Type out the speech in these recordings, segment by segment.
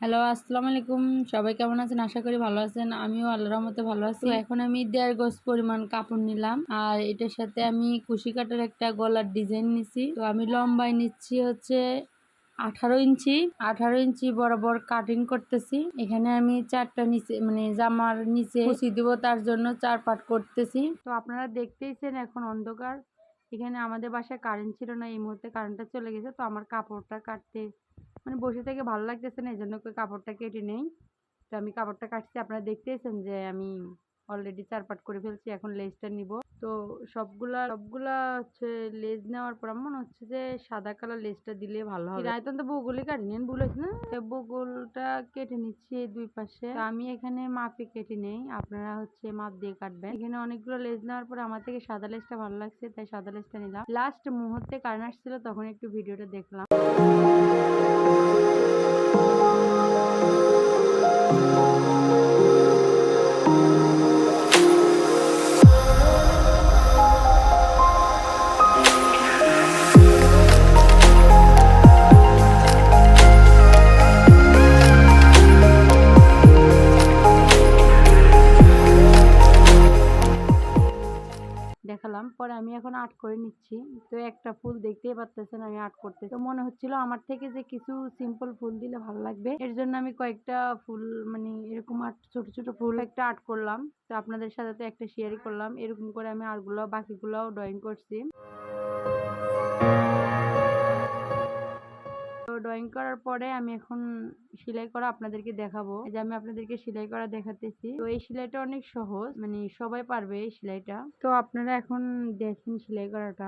Hello, আসসালামু আলাইকুম। সবাই কেমন আছেন? আশা করি ভালো আছেন। আমিও আল্লাহর রহমতে ভালো আছি। তো এখন আমি ১.৫ গজ পরিমাণ কাপড় নিলাম। আর এটার সাথে আমি কুশি কাটার একটা গলার ডিজাইন নিছি। তো আমি লম্বায় নিচ্ছি হচ্ছে ১৮ ইঞ্চি। ১৮ ইঞ্চি বরাবর কাটিং করতেছি। এখানে আমি ৪ টা নিচে মানে জামার নিচে কুচি দিব, তার জন্য ৪ পার্ট করতেছি। তো আপনারা দেখতেইছেন এখন অন্ধকার। এখানে আমাদের বাসায় কারেন্ট ছিল না, এই মুহূর্তে কারেন্টটা চলে গেছে। তো আমার কাপড়টা কাটতে মানে বসে থেকে ভালো লাগতেছে না, এজন্য কাপড়টা কেটে নেই। তো আমি কাপড়টা কাটছি, আপনারা দেখতেইছেন যে আমি অলরেডি ৪ পার্ট করে ফেলছি। এখন লেজটা নিব। তো সবগুলা হচ্ছে লেজ নেওয়ার পর আমার মনে হচ্ছে যে সাদা কালার লেজটা দিলে ভালো হবে। রায়তন তো বগুলি কাটিনি, ভুল হয়েছে না? বগুলটা কেটে নিচ্ছি এই দুই পাশে। তো আমি এখানে মাপে কেটে নেই, আপনারা হচ্ছে মাপ দিয়ে কাটবেন। এখানে অনেকগুলো লেজ নেওয়ার পর আমার থেকে সাদা লেজটা ভালো লাগছে, তাই সাদা লেজটা নিলাম। লাস্ট মুহূর্তে কারেন্ট আসছিল, তখন একটু ভিডিওটা দেখলাম। দেখালাম, পরে আমি এখন আর্ট করে নিচ্ছি। তো একটা ফুল দেখতেই পারতেছেন আমি আর্ট করতে। তো মনে হচ্ছিল আমার থেকে যে কিছু সিম্পল ফুল দিলে ভালো লাগবে, এর জন্য আমি কয়েকটা ফুল মানে এরকম আর্ট, ছোট ছোট ফুল একটা আর্ট করলাম। তো আপনাদের সাথে তো একটা শেয়ারই করলাম। এরকম করে আমি আর্টগুলো বাকিগুলোও ড্রয়িং করছি। তো ড্রয়িং করার পরে আমি এখন সেলাই করা আপনাদেরকে দেখাবো। এই যে আমি আপনাদেরকে সেলাই করা দেখাতেছি। তো এই সেলাইটা অনেক সহজ, মানে সবাই পারবে এই সেলাইটা। তো আপনারা এখন দেখেন সেলাই করাটা।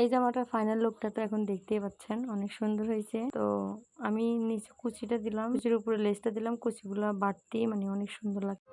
এই জামাটার ফাইনাল লুকটা তো এখন দেখতেই পাচ্ছেন, অনেক সুন্দর হয়েছে। তো আমি নিচে কুচিটা দিলাম, কুচির উপরে লেসটা দিলাম, কুচিগুলো বাড়তি মানে অনেক সুন্দর লাগে।